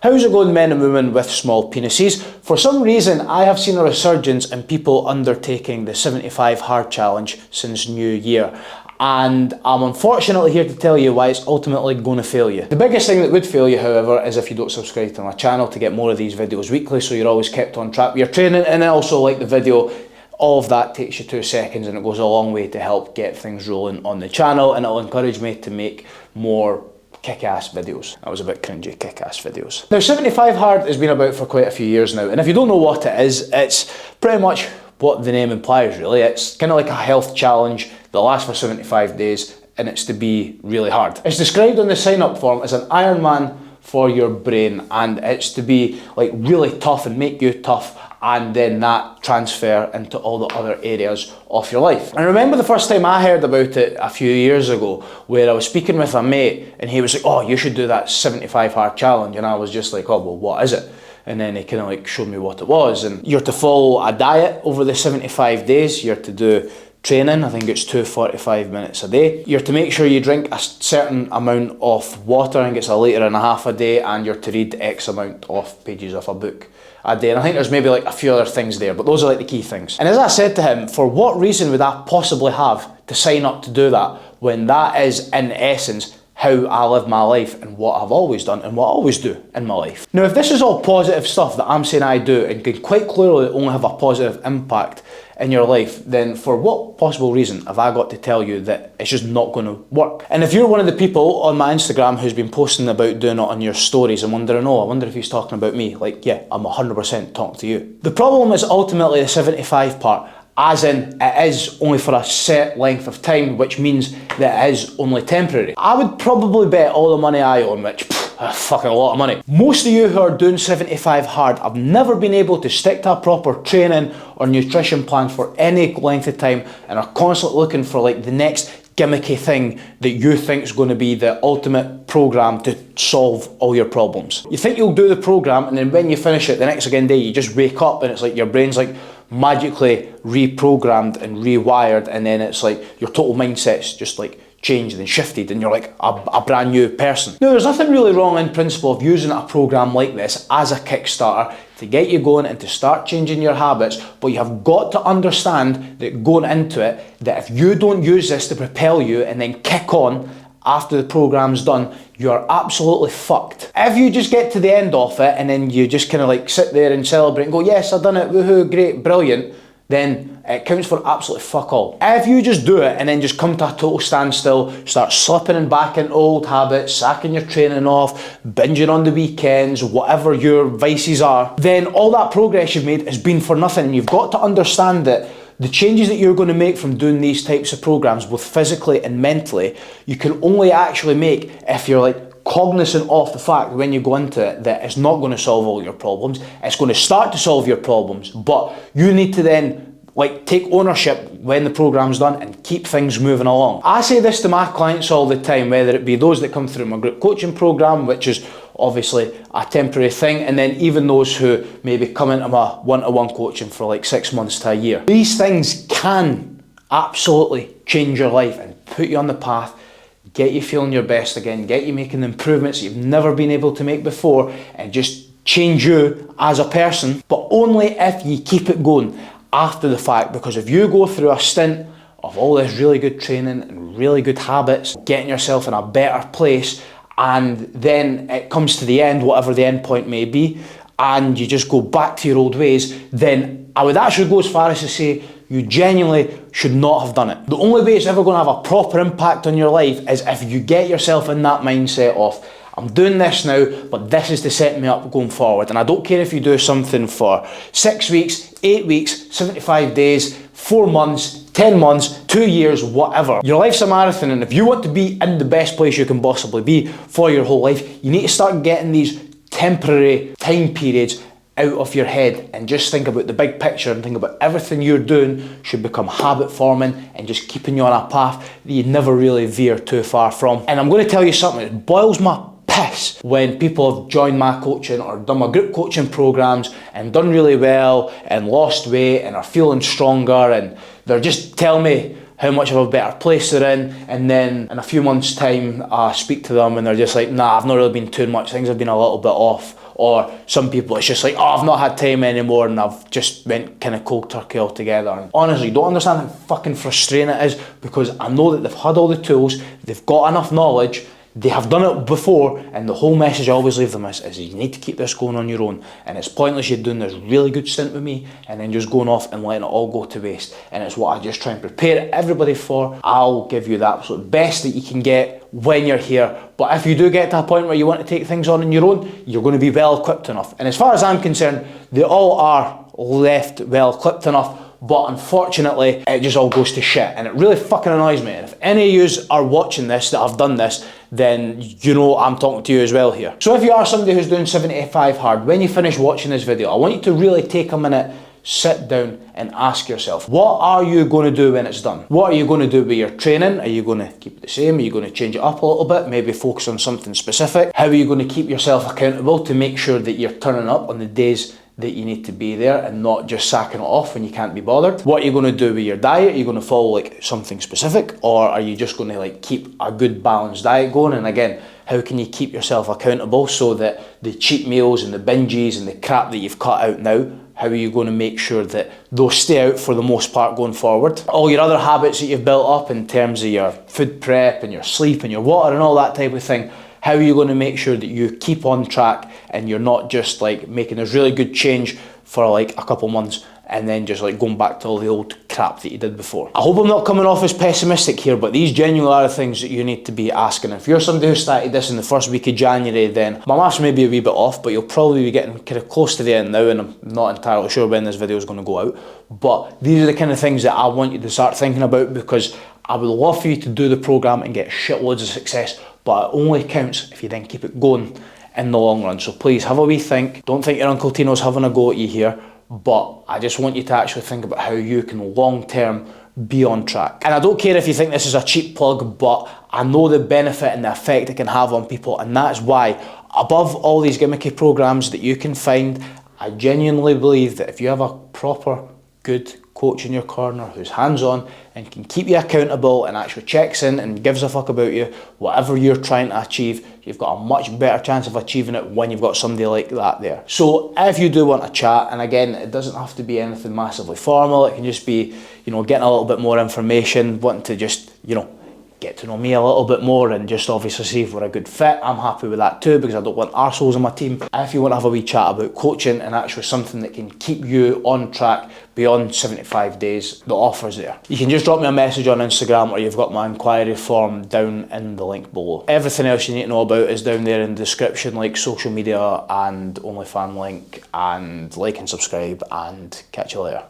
How's it going, men and women with small penises? For some reason, I have seen a resurgence in people undertaking the 75 hard challenge since New Year. And I'm unfortunately here to tell you why it's ultimately going to fail you. The biggest thing that would fail you, however, is if you don't subscribe to my channel to get more of these videos weekly, so you're always kept on track with your training. And also, like the video, all of that takes you 2 seconds and it goes a long way to help get things rolling on the channel, and it'll encourage me to make more kick-ass videos. That was a bit cringy, kick-ass videos. Now, 75 hard has been about for quite a few years now, and if you don't know what it is, it's pretty much what the name implies, really. It's kind of like a health challenge that lasts for 75 days, and it's to be really hard. It's described on the sign-up form as an Ironman for your brain, and it's to be like really tough and make you tough, and then that transfer into all the other areas of your life. And I remember the first time I heard about it a few years ago, where I was speaking with a mate and he was like, oh, you should do that 75 hard challenge. And I was just like, oh, well, what is it? And then he kind of like showed me what it was. And you're to follow a diet over the 75 days. You're to do training, I think it's 45 minutes a day. You're to make sure you drink a certain amount of water, I think it's 1.5 litres a day, and you're to read X amount of pages of a book a day. And I think there's maybe like a few other things there, but those are like the key things. And as I said to him, for what reason would I possibly have to sign up to do that when that is in essence how I live my life and what I've always done and what I always do in my life. Now, if this is all positive stuff that I'm saying I do and can quite clearly only have a positive impact in your life, then for what possible reason have I got to tell you that it's just not going to work? And if you're one of the people on my Instagram who's been posting about doing it on your stories and wondering, oh, I wonder if he's talking about me, like, yeah, I'm 100% talking to you. The problem is ultimately the 75 part, as in it is only for a set length of time, which means that it is only temporary. I would probably bet all the money I own, which fucking a lot of money. Most of you who are doing 75 hard have never been able to stick to a proper training or nutrition plan for any length of time and are constantly looking for like the next gimmicky thing that you think is going to be the ultimate program to solve all your problems. You think you'll do the program, and then when you finish it the next again day, you just wake up and it's like your brain's like magically reprogrammed and rewired, and then it's like your total mindset's just like changed and shifted and you're like a brand new person. Now, there's nothing really wrong in principle of using a program like this as a Kickstarter to get you going and to start changing your habits, but you have got to understand that going into it, that if you don't use this to propel you and then kick on after the program's done, you're absolutely fucked. If you just get to the end of it and then you just kind of like sit there and celebrate and go, yes, I've done it, woohoo, great, brilliant, then it counts for absolutely fuck all. If you just do it and then just come to a total standstill, start slipping back into old habits, sacking your training off, binging on the weekends, whatever your vices are, then all that progress you've made has been for nothing. And you've got to understand that the changes that you're going to make from doing these types of programs, both physically and mentally, you can only actually make if you're like cognizant of the fact when you go into it that it's not going to solve all your problems. It's going to start to solve your problems, but you need to then like take ownership when the program's done and keep things moving along. I say this to my clients all the time, whether it be those that come through my group coaching program, which is obviously a temporary thing, and then even those who maybe come into my one-to-one coaching for like 6 months to a year. These things can absolutely change your life and put you on the path, get you feeling your best again, get you making the improvements you've never been able to make before, and just change you as a person, but only if you keep it going after the fact. Because if you go through a stint of all this really good training and really good habits, getting yourself in a better place, and then it comes to the end, whatever the end point may be, and you just go back to your old ways, then I would actually go as far as to say you genuinely should not have done it. The only way it's ever going to have a proper impact on your life is if you get yourself in that mindset of, I'm doing this now, but this is to set me up going forward. And I don't care if you do something for 6 weeks, 8 weeks, 75 days, 4 months, 10 months, 2 years, whatever. Your life's a marathon, and if you want to be in the best place you can possibly be for your whole life, you need to start getting these temporary time periods out of your head and just think about the big picture and think about everything you're doing should become habit forming and just keeping you on a path that you never really veer too far from. And I'm going to tell you something, it boils my piss when people have joined my coaching or done my group coaching programs and done really well and lost weight and are feeling stronger, and they're just telling me how much of a better place they're in, and then in a few months time I speak to them and they're just like, nah, I've not really been doing much, things have been a little bit off Or some people, it's just like, oh, I've not had time anymore and I've just went kind of cold turkey altogether. And honestly, don't understand how fucking frustrating it is, because I know that they've had all the tools, they've got enough knowledge, they have done it before, and the whole message I always leave them is you need to keep this going on your own, and it's pointless you doing this really good stint with me and then just going off and letting it all go to waste. And it's what I just try and prepare everybody for. I'll give you the absolute best that you can get when you're here, but if you do get to a point where you want to take things on your own, you're going to be well equipped enough. And as far as I'm concerned, they all are left well equipped enough. But unfortunately, it just all goes to shit, and it really fucking annoys me. And if any of yous are watching this that have done this, then you know I'm talking to you as well here. So if you are somebody who's doing 75 hard, when you finish watching this video, I want you to really take a minute, sit down and ask yourself, what are you going to do when it's done? What are you going to do with your training? Are you going to keep it the same? Are you going to change it up a little bit? Maybe focus on something specific? How are you going to keep yourself accountable to make sure that you're turning up on the days that you need to be there and not just sacking it off when you can't be bothered? What are you going to do with your diet? Are you going to follow like something specific, or are you just going to like keep a good balanced diet going? And again, how can you keep yourself accountable so that the cheat meals and the binges and the crap that you've cut out now, how are you going to make sure that those stay out for the most part going forward? All your other habits that you've built up in terms of your food prep and your sleep and your water and all that type of thing, how are you going to make sure that you keep on track and you're not just like making this really good change for like a couple months and then just like going back to all the old crap that you did before? I hope I'm not coming off as pessimistic here, but these genuinely are the things that you need to be asking. If you're somebody who started this in the first week of January, then my maths may be a wee bit off, but you'll probably be getting kind of close to the end now, and I'm not entirely sure when this video is going to go out. But these are the kind of things that I want you to start thinking about, because I would love for you to do the program and get shitloads of success, but it only counts if you then keep it going in the long run. So please have a wee think. Don't think your Uncle Tino's having a go at you here, but I just want you to actually think about how you can long term be on track. And I don't care if you think this is a cheap plug, but I know the benefit and the effect it can have on people, and that's why, above all these gimmicky programs that you can find, I genuinely believe that if you have a proper, good coach in your corner who's hands-on and can keep you accountable and actually checks in and gives a fuck about you, whatever you're trying to achieve, you've got a much better chance of achieving it when you've got somebody like that there. So if you do want to chat, and again, it doesn't have to be anything massively formal, it can just be, you know, getting a little bit more information, wanting to just, you know, get to know me a little bit more and just obviously see if we're a good fit. I'm happy with that too, because I don't want arseholes on my team. If you want to have a wee chat about coaching and actually something that can keep you on track beyond 75 days, the offer's there. You can just drop me a message on Instagram, or you've got my inquiry form down in the link below. Everything else you need to know about is down there in the description, like social media and OnlyFans link, and like and subscribe, and catch you later.